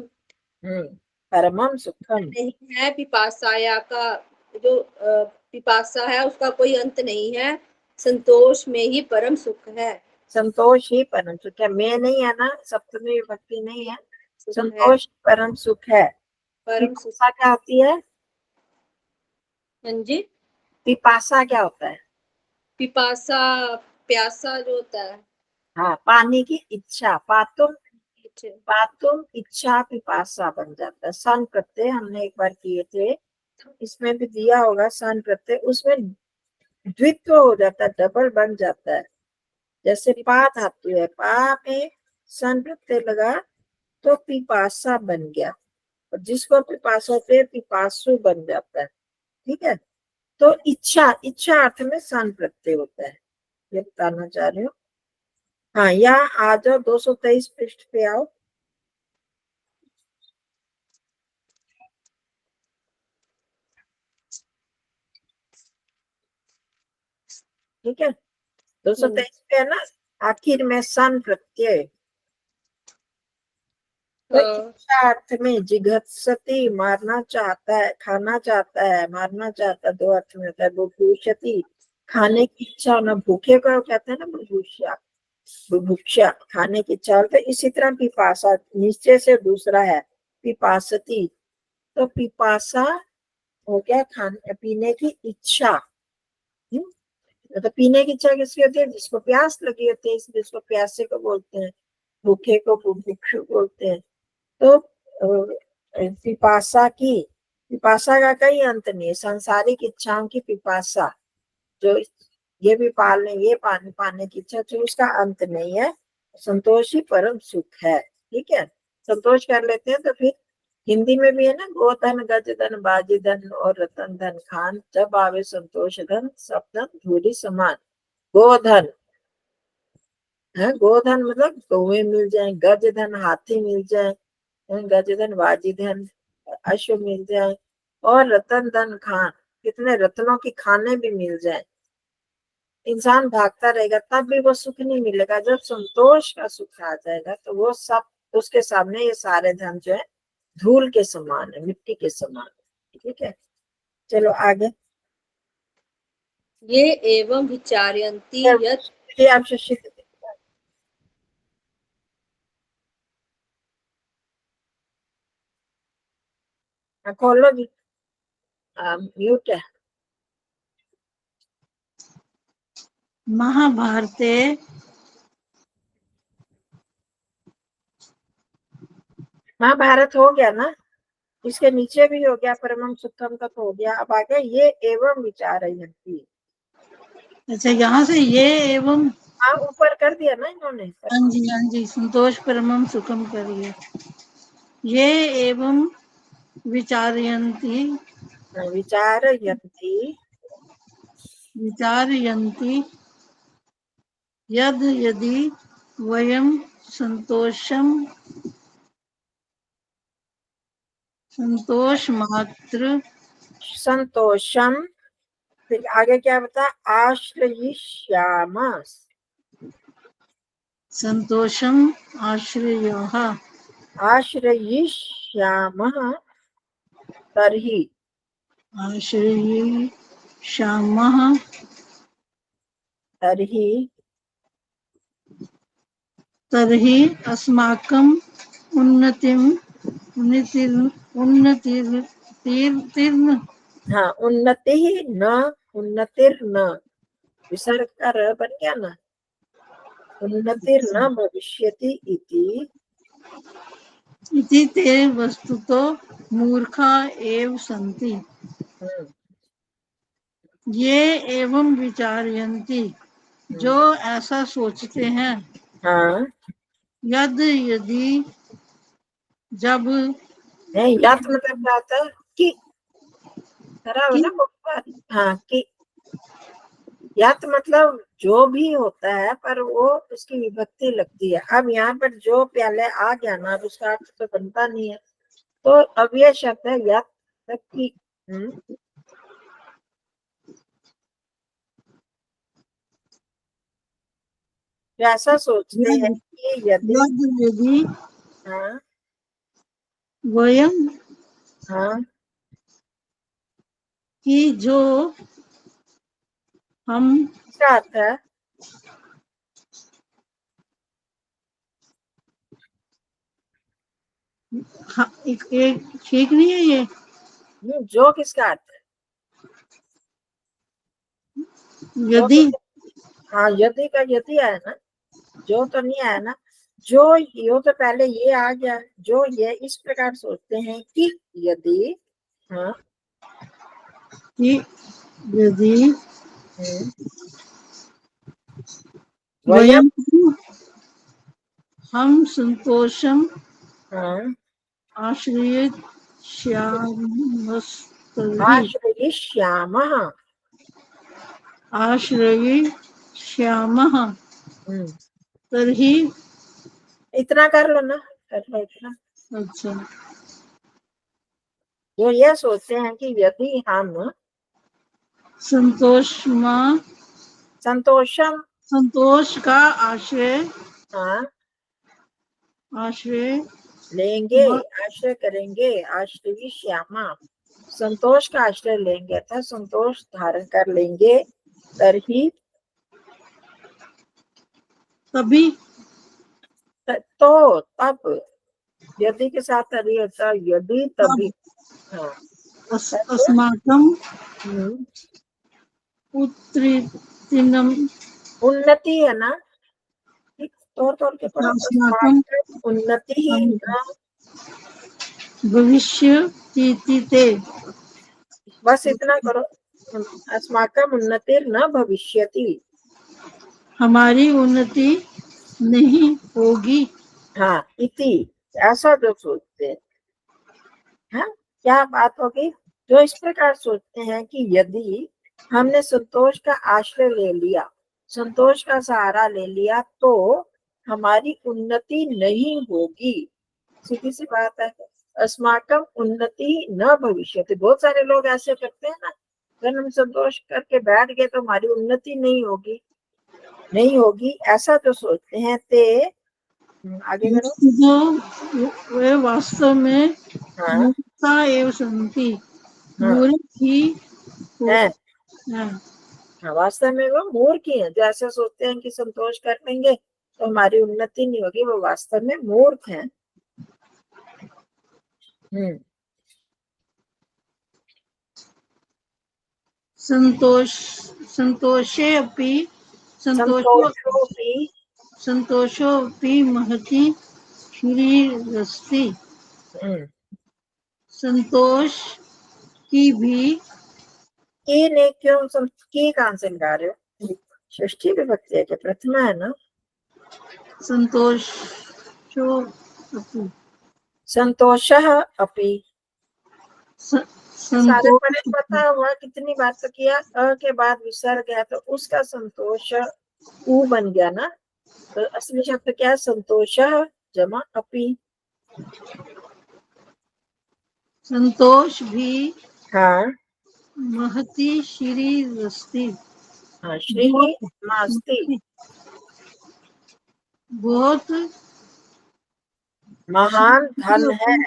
[SPEAKER 2] परमम सुखम
[SPEAKER 3] नहीं है पिपासाया का, जो पिपासा है उसका कोई अंत नहीं है, संतोष में ही परम सुख है।
[SPEAKER 2] संतोष ही परम सुख है। मैं नहीं है ना, सप्तमी विभक्ति नहीं है, संतोष परम सुख है।
[SPEAKER 3] परम सुख
[SPEAKER 2] पिपासा क्या होती है?
[SPEAKER 3] हाँ जी।
[SPEAKER 2] पिपासा क्या होता है?
[SPEAKER 3] पिपासा प्यासा जो होता है।
[SPEAKER 2] हाँ, पानी की इच्छा, पातुम इच्छा पिपासा बन जाता है। सन प्रत्यय हमने एक बार किए थे, इसमें भी दिया होगा सन प्रत्यय, उसमें द्वित्व हो जाता है, डबल बन जाता है। जैसे पा धातु है, पा में सन प्रत्यय लगा तो पिपासा बन गया, और जिसको पिपासा होते हैं पिपासु बन जाता है। ठीक है, तो इच्छा, इच्छा अर्थ में सन प्रत्यय होता है, ये बताना चाह रही हूँ। हाँ, यहाँ आ जाओ, 223 पृष्ठ पे आओ। ठीक है, 223 पे है ना, आखिर में सन प्रत्यय। तो
[SPEAKER 3] हाँ।
[SPEAKER 2] इच्छा अर्थ में जिघत्सति, मारना चाहता है, खाना चाहता है, मारना चाहता है, दो अर्थ में होता है। बुभुक्षति, खाने की इच्छा होना, भूखे को कहते हैं ना बुभुक्षा, बुभुक्षा खाने की इच्छा होता है। इसी तरह पिपासा नीचे से दूसरा है पिपासती, तो पिपासा हो गया खाने पीने की इच्छा। तो पीने की इच्छा किसकी होती है? जिसको प्यास लगी होती है, इसलिए उसको प्यासे को बोलते हैं, भूखे को बुभुक्षु बोलते हैं। तो पिपासा की, पिपासा का कई अंत नहीं है, सांसारिक इच्छाओं की पिपासा, जो ये भी पालने, ये पानी पाने की इच्छा, जो उसका अंत नहीं है। संतोष ही परम सुख है। ठीक है, संतोष कर लेते हैं। तो फिर हिंदी में भी है ना, गोधन गज धन बाजी धन और रतन धन खान, जब आवे संतोष धन सब धन धूलि समान। गोधन है, गोधन मतलब गौएं मिल जाए, गज धन हाथी मिल जाए, गज धन बाजी धन अश्व मिल जाए, और रतन धन खान, कितने रत्नों की खाने भी मिल जाए। इंसान भागता रहेगा तब भी वो सुख नहीं मिलेगा। जब संतोष का सुख आ जाएगा तो वो सब उसके सामने, ये सारे धन जो है धूल के समान है, मिट्टी के समान है। ठीक है, चलो आगे।
[SPEAKER 3] ये एवं विचारयन्ति यत्
[SPEAKER 2] ये आप शिक्षित खोलो जी, म्यूट है।
[SPEAKER 1] महाभारते
[SPEAKER 2] महाभारत हो गया ना, इसके नीचे भी हो गया, परमम सुखम का तो हो गया। अब आगे ये एवं विचार है।
[SPEAKER 1] अच्छा, यहाँ से ये एवं,
[SPEAKER 2] हाँ, ऊपर कर दिया ना इन्होंने।
[SPEAKER 1] हाँ जी हाँ जी, संतोष परमम सुखम करिए। ये एवं विचारयन्ति,
[SPEAKER 2] विचार यंती,
[SPEAKER 1] विचारयन्ति यद यदि वयं संतोष मात्र
[SPEAKER 2] संतोषम, फिर आगे क्या बता, आश्रयिष्याम,
[SPEAKER 1] संतोषम आश्रयः,
[SPEAKER 2] आश्रयिष्याम तर्हि,
[SPEAKER 1] आश्रयिष्यामः
[SPEAKER 2] तर्हि
[SPEAKER 1] तर्हि अस्माकम् उन्नतिम् उन्नतिर्न
[SPEAKER 2] हाँ, उन्नति न, उन्नतिर्न, विसर्ग का र बन गया ना, उन्नतिर्न भविष्यति इति।
[SPEAKER 1] इति ते वस्तुतो मूर्खा एव सन्ति। ये एवं विचारयन्ति, जो ऐसा सोचते हैं,
[SPEAKER 2] हाँ,
[SPEAKER 1] यद यदि जब
[SPEAKER 2] नहीं, यत मतलब क्या होता है? कि करा हो
[SPEAKER 1] कि
[SPEAKER 2] ना बहुत बार। हाँ, कि यत मतलब जो भी होता है, पर वो उसकी विभक्ति लगती है। अब यहाँ पर जो पहले आ गया ना, अब उसका अर्थ तो बनता नहीं है, तो अब ये शब्द है यत तक की। ऐसा सोचते हैं कि यदि,
[SPEAKER 1] यद यदि
[SPEAKER 2] हाँ
[SPEAKER 1] वयं,
[SPEAKER 2] हाँ,
[SPEAKER 1] कि जो हम,
[SPEAKER 2] क्या आता है?
[SPEAKER 1] एक ठीक नहीं है ये,
[SPEAKER 2] जो किसका अर्थ है? जो
[SPEAKER 1] यदि
[SPEAKER 2] तो, हाँ, यदि का यदि आया ना, जो तो नहीं आया ना। जो यो तो पहले ये आ गया, जो ये इस प्रकार सोचते हैं कि यदि, हाँ,
[SPEAKER 1] कि यदि
[SPEAKER 2] वयम,
[SPEAKER 1] वयं हम संतोषम
[SPEAKER 2] हाँ,
[SPEAKER 1] आश्रयिष्यामस्तर्हि
[SPEAKER 2] आश्रयिष्यामः।
[SPEAKER 1] आश्रयिष्यामः
[SPEAKER 2] हम्म,
[SPEAKER 1] तर्हि।
[SPEAKER 2] इतना कर लो ना, कर लो इतना।
[SPEAKER 1] अच्छा,
[SPEAKER 2] जो ये सोचते हैं कि यदि हम
[SPEAKER 1] संतोषमा
[SPEAKER 2] संतोषम,
[SPEAKER 1] संतोष का आश्रय
[SPEAKER 2] हाँ,
[SPEAKER 1] आश्रय
[SPEAKER 2] लेंगे, आश्रय करेंगे, आश्रय श्यामा, संतोष का आश्रय लेंगे अर्थात संतोष धारण कर लेंगे, तभी
[SPEAKER 1] तभी
[SPEAKER 2] तो तब, यदि के साथ तभी होता है, यदि तभी। हाँ, तब
[SPEAKER 1] अस्माकं
[SPEAKER 2] हम्म,
[SPEAKER 1] उत्तीर्णम
[SPEAKER 2] उन्नति है ना, ठीक, तौर तौर के पढ़ो,
[SPEAKER 1] अस्माकं
[SPEAKER 2] उन्नति ही ना,
[SPEAKER 1] भविष्यतीति ते।
[SPEAKER 2] बस इतना करो, अस्माकम उन्नतिर न भविष्यति।
[SPEAKER 1] हमारी उन्नति नहीं होगी।
[SPEAKER 2] हाँ, इति, ऐसा जो सोचते हैं, हाँ, क्या बात होगी, जो इस प्रकार सोचते हैं कि यदि हमने संतोष का आश्रय ले लिया, संतोष का सहारा ले लिया, तो हमारी उन्नति नहीं होगी। सीधी सी बात है, अस्माकम उन्नति न भविष्यति। बहुत सारे लोग ऐसे करते हैं ना, अगर हम संतोष करके बैठ गए तो हमारी उन्नति नहीं होगी, नहीं होगी, ऐसा जो सोचते हैं ते, आगे करो।
[SPEAKER 1] जो वे वास्तव में
[SPEAKER 2] हाँ,
[SPEAKER 1] मूर्खता एव सन्ति,
[SPEAKER 2] हाँ,
[SPEAKER 1] मूर्ख ही
[SPEAKER 2] है,
[SPEAKER 1] हैं।
[SPEAKER 2] हाँ, वास्तव में वो मूर्ख ही है, जो ऐसा सोचते हैं कि संतोष कर लेंगे तो हमारी उन्नति नहीं होगी, वो वास्तव में मूर्ख है।
[SPEAKER 1] संतोष संतोषे अपि
[SPEAKER 2] संतोषोपि,
[SPEAKER 1] संतोषोऽपि महती श्रीरस्ति। संतोष की भी
[SPEAKER 2] की ने क्यों की कहाँ से लगा रहे हो, षष्ठी विभक्ति है कि प्रथमा है ना,
[SPEAKER 1] संतोषोऽपि
[SPEAKER 2] संतोषः अपि, सारे
[SPEAKER 1] संतोष
[SPEAKER 2] पढ़े, पता हुआ कितनी बार तो किया, अ के बाद विसर्ग है तो उसका संतोष उ बन गया ना, तो असली शब्द क्या है, संतोषः जमा अपि।
[SPEAKER 1] संतोष भी
[SPEAKER 2] हाँ,
[SPEAKER 1] महती श्रीरस्ति।
[SPEAKER 2] हाँ, श्री मास्ति,
[SPEAKER 1] बहुत
[SPEAKER 2] महान धन है,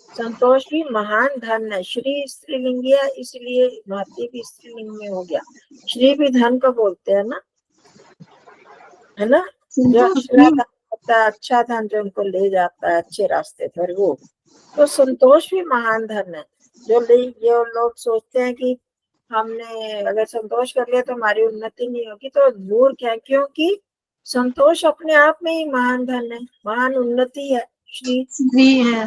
[SPEAKER 2] संतोष भी महान धन है। श्री स्त्रीलिंगी है इसलिए महती भी स्त्रीलिंग में हो गया। श्री भी धन को बोलते हैं ना, है ना, जो
[SPEAKER 1] संतोष
[SPEAKER 2] अच्छा धन होता है, अच्छा धन जो उनको ले जाता है अच्छे रास्ते पर, वो तो संतोष भी महान धन है। जो लोग सोचते हैं कि हमने अगर संतोष कर लिया तो हमारी उन्नति नहीं होगी, तो मूर्ख है, क्योंकि संतोष अपने आप में ही महान धन है, महान उन्नति है। श्री
[SPEAKER 1] भी है।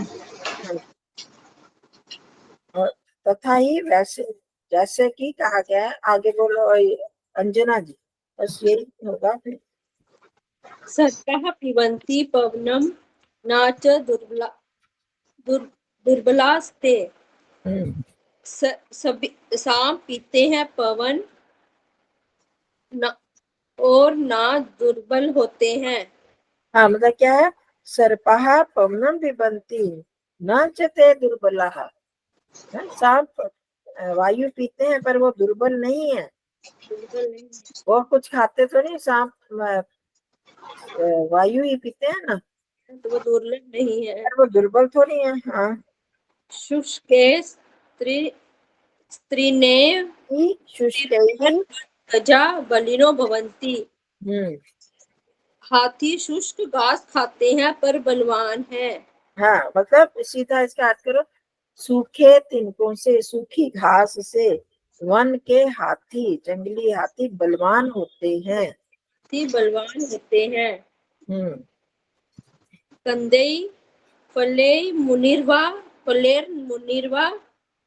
[SPEAKER 2] और तथा ही वैसे जैसे कि कहा गया है, आगे बोलो अंजना जी, बस यही होगा फिर।
[SPEAKER 3] सर्पः पिबन्ति पवनं न च दुर्बलास्ते। सांप पीते हैं पवन न, और ना दुर्बल होते हैं।
[SPEAKER 2] हाँ, मतलब क्या है, सर्पः पवनं पिबन्ति न च ते दुर्बलाः। सांप वायु पीते हैं पर वो दुर्बल नहीं है,
[SPEAKER 3] दुर्बल नहीं,
[SPEAKER 2] वो कुछ खाते तो नहीं, सांप वायु ही पीते हैं ना,
[SPEAKER 3] तो वो दुर्लभ नहीं है।
[SPEAKER 2] पर वो दुर्बल थोड़ी है। हाँ,
[SPEAKER 3] शुष्के स्त्रीनेव
[SPEAKER 2] शुष्कैः,
[SPEAKER 3] गजा बलिनो भवन्ति।
[SPEAKER 2] हम्म,
[SPEAKER 3] हाथी शुष्क घास खाते हैं पर बलवान है।
[SPEAKER 2] हाँ, मतलब सीधा इसका अर्थ करो, सूखे तिनकों से, सूखी घास से वन के हाथी, जंगली हाथी बलवान होते हैं।
[SPEAKER 3] हाथी बलवान होते हैं।
[SPEAKER 2] हम्म,
[SPEAKER 3] कंदेई फलेई मुनिर्वा
[SPEAKER 2] मुनिवरा,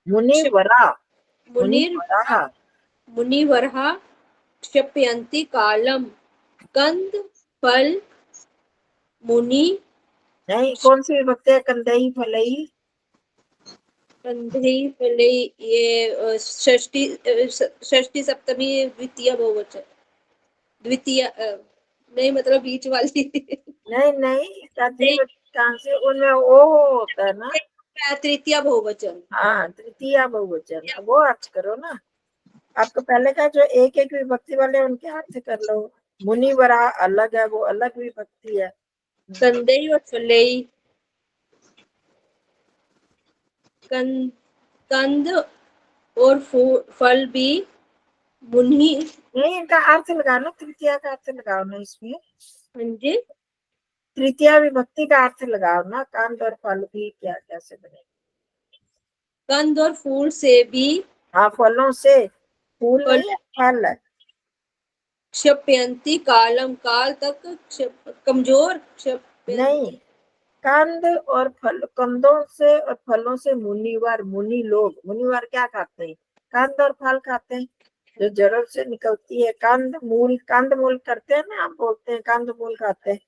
[SPEAKER 3] मुनिर्वा
[SPEAKER 2] मुनिवरा,
[SPEAKER 3] मुनिवरः क्षपयन्ति कालम। कंद फल मुनि
[SPEAKER 2] नहीं, कौन सी विभक्ति है? कंदई फलई,
[SPEAKER 3] कंधई फलई, ये षष्ठी षष्ठी सप्तमी द्वितीय बहुवचन, द्वितीय नहीं मतलब बीच वाली
[SPEAKER 2] नहीं नहीं, कहाँ से? उनमें ओ होता है ना।
[SPEAKER 3] तृतीय बहुवचन।
[SPEAKER 2] हाँ, तृतीया बहुवचन, वो अर्थ करो ना। आपको पहले का जो एक एक विभक्ति वाले उनके अर्थ कर लो। मुनिवरा अलग है, वो अलग विभक्ति है।
[SPEAKER 3] कंदई और फलई, कंद और फल भी मुनि।
[SPEAKER 2] नहीं, इनका अर्थ लगाओ ना, तृतीया का अर्थ लगाओ ना इसमें।
[SPEAKER 3] हाँ जी,
[SPEAKER 2] तृतीया विभक्ति का अर्थ लगाओ ना। कंद और फल भी क्या कैसे बनेगा?
[SPEAKER 3] कंद और फूल से भी
[SPEAKER 2] हाँ, फलों से, फूल
[SPEAKER 3] फल
[SPEAKER 2] नहीं है, फल है।
[SPEAKER 3] क्षप्यंती कालम, काल तक कमजोर
[SPEAKER 2] नहीं,
[SPEAKER 3] क्षप्यंती।
[SPEAKER 2] कंद और फल, कंदों से और फलों से मुनिवर, मुनि लोग। मुनिवर क्या खाते हैं? कंद और फल खाते हैं, जो जड़ से निकलती है। कंद मूल, कंद मूल करते हैं ना, हम बोलते हैं कंद मूल खाते हैं।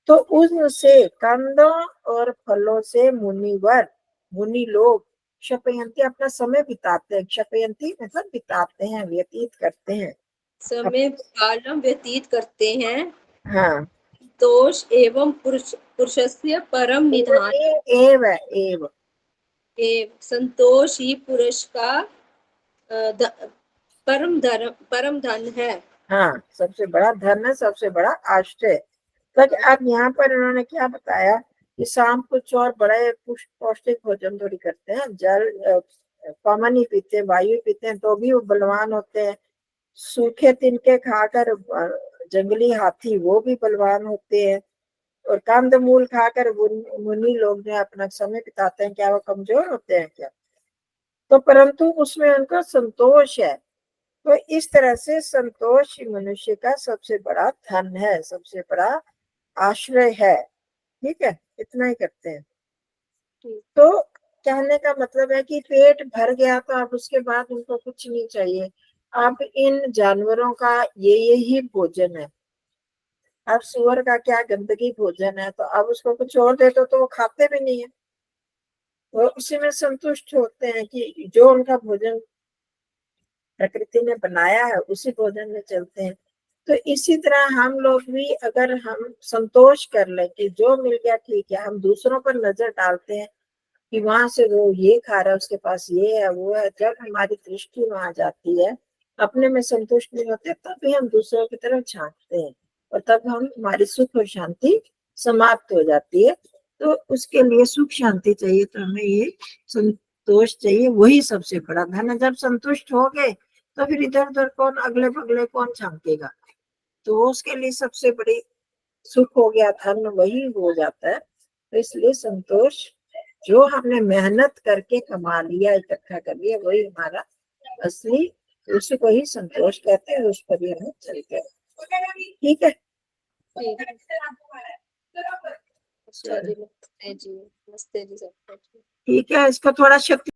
[SPEAKER 2] तो उनसे, कंदों और फलों से मुनिवर, मुनि लोग क्षपयंती अपना समय बिताते हैं। क्षपयंती मतलब बिताते हैं, व्यतीत करते हैं।
[SPEAKER 3] समय कालम व्यतीत करते हैं।
[SPEAKER 2] हाँ,
[SPEAKER 3] दोष एवं पुरुषस्य परम निधान
[SPEAKER 2] एव है, एव।
[SPEAKER 3] एवं संतोष ही पुरुष का परम धन है।
[SPEAKER 2] हाँ, सबसे बड़ा धन है, सबसे बड़ा आश्रय। तो अब यहाँ पर उन्होंने क्या बताया कि शाम कुछ और बड़े पौष्टिक भोजन थोड़ी करते हैं। जल कॉमन ही पीते हैं, वायु पीते हैं, तो भी वो बलवान होते हैं। सूखे तिनके खाकर जंगली हाथी, वो भी बलवान होते हैं। और कंद मूल खाकर मुनि लोग जो अपना समय बिताते हैं, क्या वो कमजोर होते हैं क्या? तो परंतु उसमें उनका संतोष है। तो इस तरह से संतोष मनुष्य का सबसे बड़ा धन है, सबसे बड़ा आश्रय है। ठीक है, इतना ही करते हैं। तो कहने का मतलब है कि पेट भर गया तो अब उसके बाद उनको कुछ नहीं चाहिए। अब इन जानवरों का यही भोजन है। अब सुअर का क्या गंदगी भोजन है, तो अब उसको कुछ और दे दो तो वो खाते भी नहीं है। वो उसी में संतुष्ट होते हैं कि जो उनका भोजन प्रकृति ने बनाया है उसी भोजन में चलते हैं। तो इसी तरह हम लोग भी, अगर हम संतोष कर ले कि जो मिल गया ठीक है, हम दूसरों पर नजर डालते हैं कि वहां से वो ये खा रहा है, उसके पास ये है वो है, जब हमारी दृष्टि वहां जाती है, अपने में संतुष्ट नहीं होते, तब भी हम दूसरों की तरफ झांकते हैं और तब हम, हमारी सुख और शांति समाप्त हो जाती है। तो उसके लिए सुख शांति चाहिए, तो हमें ये संतोष चाहिए, वही सबसे बड़ा धन है। जब संतुष्ट हो गए तो फिर इधर उधर कौन, अगले बगले कौन झांकेगा? तो उसके लिए सबसे बड़ी सुख हो गया, धन वही हो जाता है। तो इसलिए संतोष, जो हमने मेहनत करके कमा लिया, इकट्ठा कर लिया, वही हमारा असली, उसी को ही संतोष कहते हैं, उस पर ही हमें चलते हैं। ठीक है,
[SPEAKER 3] अच्छा जी, नमस्ते जी, नमस्ते जी सबको।
[SPEAKER 2] ठीक है, इसको थोड़ा शक्ति